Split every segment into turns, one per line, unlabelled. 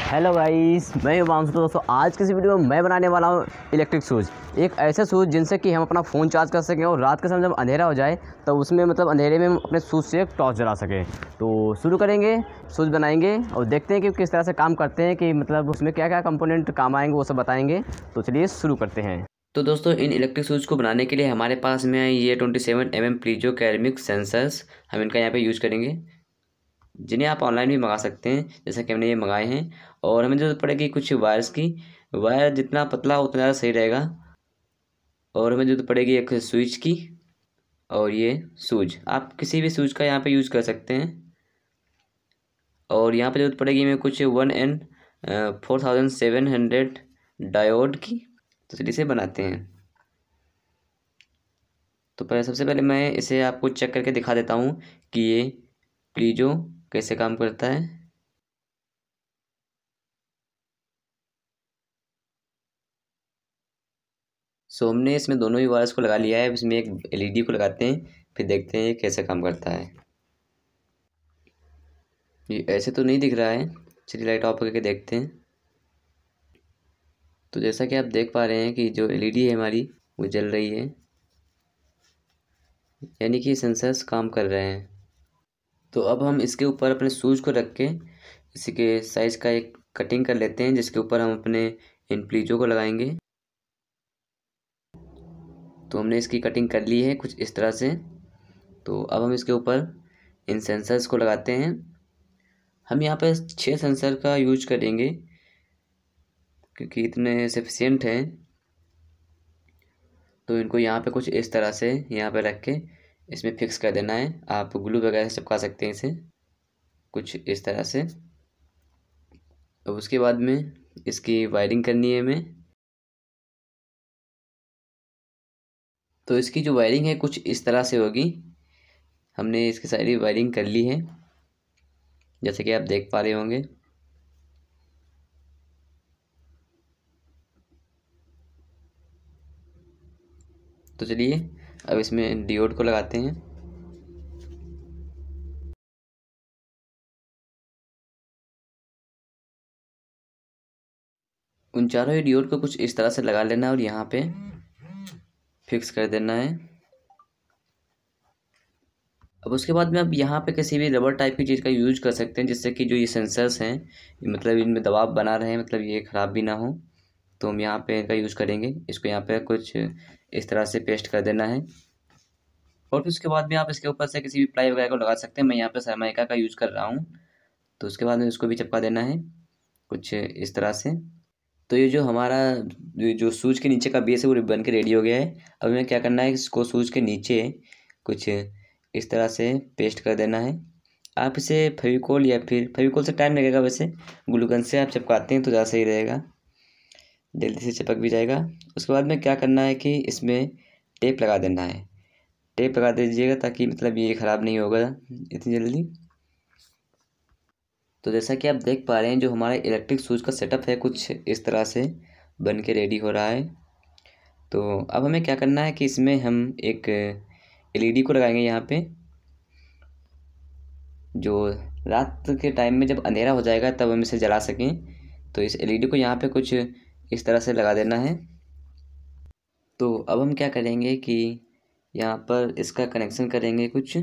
Hello guys, मैं हिमांशु। तो दोस्तों आज की इस वीडियो में मैं बनाने वाला हूँ इलेक्ट्रिक शूज़। एक ऐसे शूज़ जिनसे कि हम अपना फ़ोन चार्ज कर सकें और रात के समय जब अंधेरा हो जाए तो उसमें अंधेरे में हम अपने शूज़ से एक टॉर्च जला सकें। तो शुरू करेंगे, शूज़ बनाएंगे और देखते हैं कि किस तरह से काम करते हैं, कि उसमें क्या क्या कंपोनेंट काम आएंगे वो सब बताएंगे। तो चलिए शुरू करते हैं। तो दोस्तों इन इलेक्ट्रिक शूज़ को बनाने के लिए हमारे पास में ये 27 mm प्लीजो कैरेमिक सेंसर्स हम इनका यहाँ पे यूज़ करेंगे, जिन्हें आप ऑनलाइन भी मंगा सकते हैं, जैसा कि हमने ये मंगाए हैं। और हमें ज़रूरत पड़ेगी कुछ वायर्स की। वायर जितना पतला हो उतना ज़्यादा सही रहेगा। और हमें ज़रूरत पड़ेगी एक स्विच की, और ये स्विच आप किसी भी स्विच का यहाँ पे यूज़ कर सकते हैं। और यहाँ पे ज़रूरत पड़ेगी हमें कुछ 1N4700 डायोड की। तो चलिए इसे बनाते हैं। तो सबसे पहले मैं इसे आपको चेक करके दिखा देता हूँ कि ये प्लीजो कैसे काम करता है। हमने इसमें दोनों ही वायर्स को लगा लिया है। इसमें एक एलईडी को लगाते हैं, फिर देखते हैं ये कैसे काम करता है। ये ऐसे तो नहीं दिख रहा है, चलिए लाइट ऑफ करके देखते हैं। तो जैसा कि आप देख पा रहे हैं कि जो एलईडी है हमारी वो जल रही है, यानी कि सेंसर्स काम कर रहे हैं। तो अब हम इसके ऊपर अपने शूज को रख के इसी के साइज का एक कटिंग कर लेते हैं, जिसके ऊपर हम अपने इन प्लीजो को लगाएंगे। तो हमने इसकी कटिंग कर ली है कुछ इस तरह से। तो अब हम इसके ऊपर इन सेंसर्स को लगाते हैं। हम यहाँ पे 6 सेंसर का यूज करेंगे क्योंकि इतने सफिशिएंट हैं। तो इनको यहाँ पे कुछ इस तरह से यहाँ पे रख के इसमें फिक्स कर देना है। आप ग्लू वगैरह से चिपका सकते हैं इसे कुछ इस तरह से। अब उसके बाद में इसकी वायरिंग करनी है हमें। तो इसकी जो वायरिंग है कुछ इस तरह से होगी। हमने इसकी सारी वायरिंग कर ली है, जैसे कि आप देख पा रहे होंगे। तो चलिए अब इसमें डियोड को लगाते हैं। उन चारों ही डियोड को कुछ इस तरह से लगा लेना है और यहाँ पे फिक्स कर देना है। अब उसके बाद में आप यहाँ पे किसी भी रबर टाइप की चीज़ का यूज कर सकते हैं, जिससे कि जो ये सेंसर्स हैं इनमें दबाव बना रहे, ये ख़राब भी ना हो। तो हम यहाँ पे इनका यूज़ करेंगे। इसको यहाँ पे कुछ इस तरह से पेस्ट कर देना है। और फिर उसके बाद में आप इसके ऊपर से किसी भी प्लाई वगैरह को लगा सकते हैं। मैं यहाँ पे सरमाइका का यूज़ कर रहा हूँ। तो उसके बाद में इसको भी चिपका देना है कुछ इस तरह से। तो ये जो हमारा जो सूज के नीचे का बेस है वो बन के रेडी हो गया है। अब हमें क्या करना है, इसको सूज के नीचे कुछ इस तरह से पेस्ट कर देना है। आप इसे फेविकोल या फिर फेविकोल से टाइम लगेगा, वैसे ग्लू गन से आप चिपकाते हैं तो ज़्यादा सही रहेगा, जल्दी से चिपक भी जाएगा। उसके बाद में क्या करना है कि इसमें टेप लगा देना है। टेप लगा दीजिएगा ताकि ये ख़राब नहीं होगा इतनी जल्दी। तो जैसा कि आप देख पा रहे हैं जो हमारा इलेक्ट्रिक शूज़ का सेटअप है कुछ इस तरह से बन के रेडी हो रहा है। तो अब हमें क्या करना है कि इसमें हम एक एलईडी को लगाएंगे यहाँ पे। जो रात के टाइम में जब अंधेरा हो जाएगा तब हम इसे जला सकें। तो इस एलईडी को यहाँ पे कुछ इस तरह से लगा देना है। तो अब हम क्या करेंगे कि यहाँ पर इसका कनेक्शन करेंगे कुछ।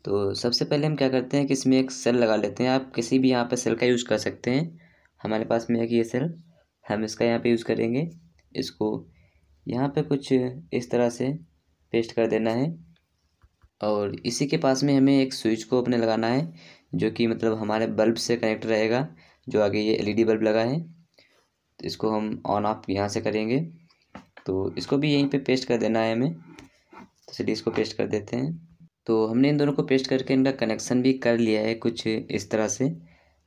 तो सबसे पहले हम क्या करते हैं कि इसमें एक सेल लगा लेते हैं। आप किसी भी यहाँ पे सेल का यूज़ कर सकते हैं। हमारे पास में है कि ये सेल, हम इसका यहाँ पे यूज़ करेंगे। इसको यहाँ पे कुछ इस तरह से पेस्ट कर देना है। और इसी के पास में हमें एक स्विच को अपने लगाना है, जो कि हमारे बल्ब से कनेक्ट रहेगा, जो आगे ये एलईडी बल्ब लगा है। तो इसको हम ऑन ऑफ यहाँ से करेंगे। तो इसको भी यहीं पे पेस्ट कर देना है हमें। तो चलिए इसको पेस्ट कर देते हैं। तो हमने इन दोनों को पेस्ट करके इनका कनेक्शन भी कर लिया है कुछ इस तरह से,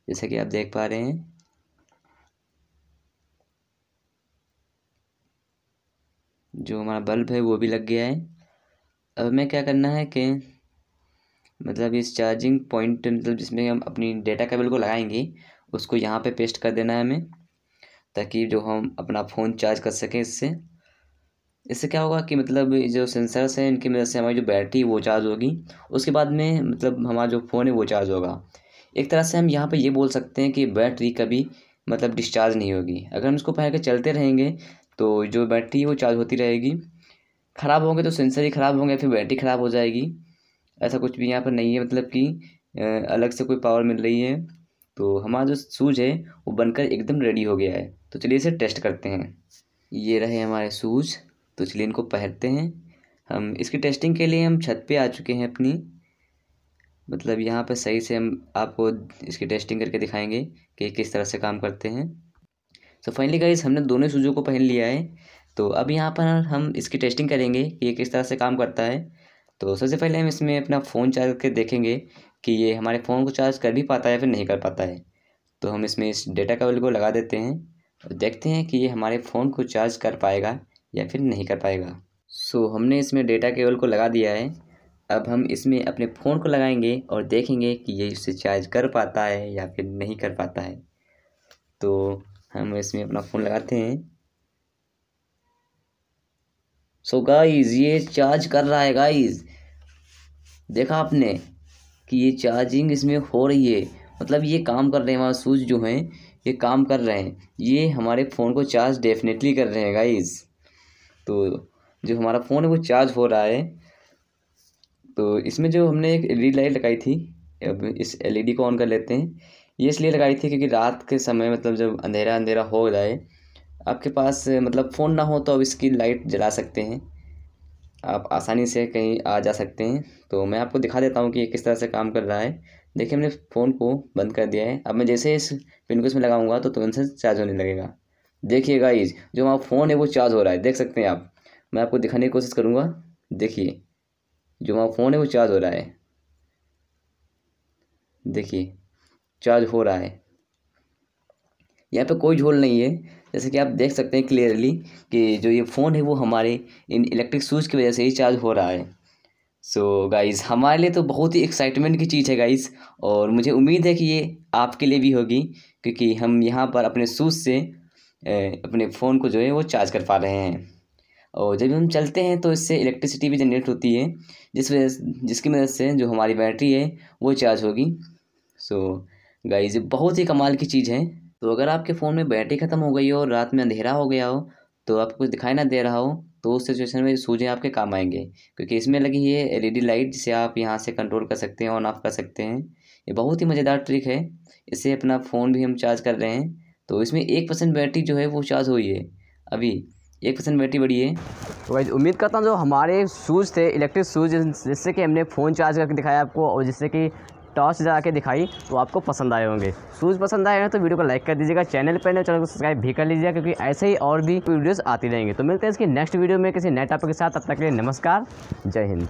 जैसा कि आप देख पा रहे हैं। जो हमारा बल्ब है वो भी लग गया है। अब हमें क्या करना है कि इस चार्जिंग पॉइंट जिसमें हम अपनी डेटा केबल को लगाएंगे उसको यहाँ पे पेस्ट कर देना है हमें, ताकि जो हम अपना फ़ोन चार्ज कर सकें इससे क्या होगा कि जो सेंसर्स हैं इनकी मदद से हमारी जो बैटरी वो चार्ज होगी। उसके बाद में हमारा जो फ़ोन है वो चार्ज होगा। एक तरह से हम यहाँ पे ये बोल सकते हैं कि बैटरी कभी मतलब डिस्चार्ज नहीं होगी। अगर हम इसको पहन के चलते रहेंगे तो जो बैटरी है वो चार्ज होती रहेगी। ख़राब होंगे तो सेंसर ही ख़राब होंगे, फिर बैटरी ख़राब हो जाएगी। ऐसा कुछ भी यहाँ पर नहीं है, मतलब कि अलग से कोई पावर मिल रही है। तो हमारा जो शूज़ है वो बनकर एकदम रेडी हो गया है। तो चलिए इसे टेस्ट करते हैं। ये रहे हमारे शूज़, तो चलिए इनको पहनते हैं। हम इसकी टेस्टिंग के लिए हम छत पे आ चुके हैं अपनी, मतलब यहाँ पर सही से हम आपको इसकी टेस्टिंग करके दिखाएंगे कि किस तरह से काम करते हैं। सो फाइनली गाइस हमने दोनों शूज़ों को पहन लिया है। तो अब यहाँ पर हम इसकी टेस्टिंग करेंगे कि ये किस तरह से काम करता है। तो सबसे पहले हम इसमें अपना फ़ोन चार्ज करके देखेंगे कि ये हमारे फ़ोन को चार्ज कर भी पाता है या फिर नहीं कर पाता है। तो हम इसमें इस डेटा केबल को लगा देते हैं और देखते हैं कि ये हमारे फ़ोन को चार्ज कर पाएगा या फिर नहीं कर पाएगा। सो हमने इसमें डेटा केबल को लगा दिया है। अब हम इसमें अपने फ़ोन को लगाएंगे और देखेंगे कि ये इससे चार्ज कर पाता है या फिर नहीं कर पाता है। तो हम इसमें अपना फ़ोन लगाते हैं। सो गाइस ये चार्ज कर रहा है गाइस, देखा आपने कि ये चार्जिंग इसमें हो रही है, मतलब ये काम कर रहे हैं। हमारे शूज़ जो हैं ये काम कर रहे हैं, ये हमारे फ़ोन को चार्ज डेफिनेटली कर रहे हैं गाइस। तो जो हमारा फ़ोन है वो चार्ज हो रहा है। तो इसमें जो हमने एक एलईडी लाइट लगाई थी, अब इस एलईडी को ऑन कर लेते हैं। ये इसलिए लगाई थी क्योंकि रात के समय मतलब जब अंधेरा अंधेरा हो जाए, आपके पास मतलब फ़ोन ना हो तो अब इसकी लाइट जला सकते हैं, आप आसानी से कहीं आ जा सकते हैं। तो मैं आपको दिखा देता हूँ कि ये किस तरह से काम कर रहा है। देखिए हमने फ़ोन को बंद कर दिया है। अब मैं जैसे इस पिन को इसमें लगाऊंगा तो तुरंत से चार्ज होने लगेगा। देखिए गाइस जो हमारा फ़ोन है वो चार्ज हो रहा है, देख सकते हैं आप। मैं आपको दिखाने की कोशिश करूँगा। देखिए जो हमारा फ़ोन है वो चार्ज हो रहा है, देखिए चार्ज हो रहा है। यहाँ पे कोई झोल नहीं है, जैसे कि आप देख सकते हैं क्लियरली कि जो ये फ़ोन है वो हमारे इन इलेक्ट्रिक शूज़ की वजह से ही चार्ज हो रहा है। सो गाइज़ हमारे लिए तो बहुत ही एक्साइटमेंट की चीज़ है गाइज़, और मुझे उम्मीद है कि ये आपके लिए भी होगी, क्योंकि हम यहाँ पर अपने शूज़ से अपने फ़ोन को जो है वो चार्ज कर पा रहे हैं। और जब हम चलते हैं तो इससे इलेक्ट्रिसिटी भी जनरेट होती है, जिसकी मदद से जो हमारी बैटरी है वो चार्ज होगी। सो गाइज़ ये बहुत ही कमाल की चीज़ है। तो अगर आपके फ़ोन में बैटरी ख़त्म हो गई हो और रात में अंधेरा हो गया हो, तो आपको कुछ दिखाई ना दे रहा हो, तो उस सिचुएशन में शूज़ आपके काम आएंगे, क्योंकि इसमें लगी है एलईडी लाइट जिसे आप यहाँ से कंट्रोल कर सकते हैं, ऑन ऑफ कर सकते हैं। ये बहुत ही मज़ेदार ट्रिक है। इससे अपना फ़ोन भी हम चार्ज कर रहे हैं। तो इसमें 1% बैटरी जो है वो चार्ज हुई है, अभी 1% बैटरी बढ़ी है।
तो गाइस उम्मीद करता हूँ जो हमारे शूज़ थे इलेक्ट्रिक शूज़, जिससे कि हमने फ़ोन चार्ज करके दिखाया आपको और जिससे कि टॉर्च जला के दिखाई, तो आपको पसंद आए होंगे। शूज़ पसंद आए हैं तो वीडियो को लाइक कर दीजिएगा, चैनल पर चैनल को सब्सक्राइब भी कर लीजिएगा, क्योंकि ऐसे ही और भी वीडियोज़ आती रहेंगे। तो मिलते हैं इसकी नेक्स्ट वीडियो में किसी नए टॉपिक के साथ। तब तक के लिए नमस्कार, जय हिंद।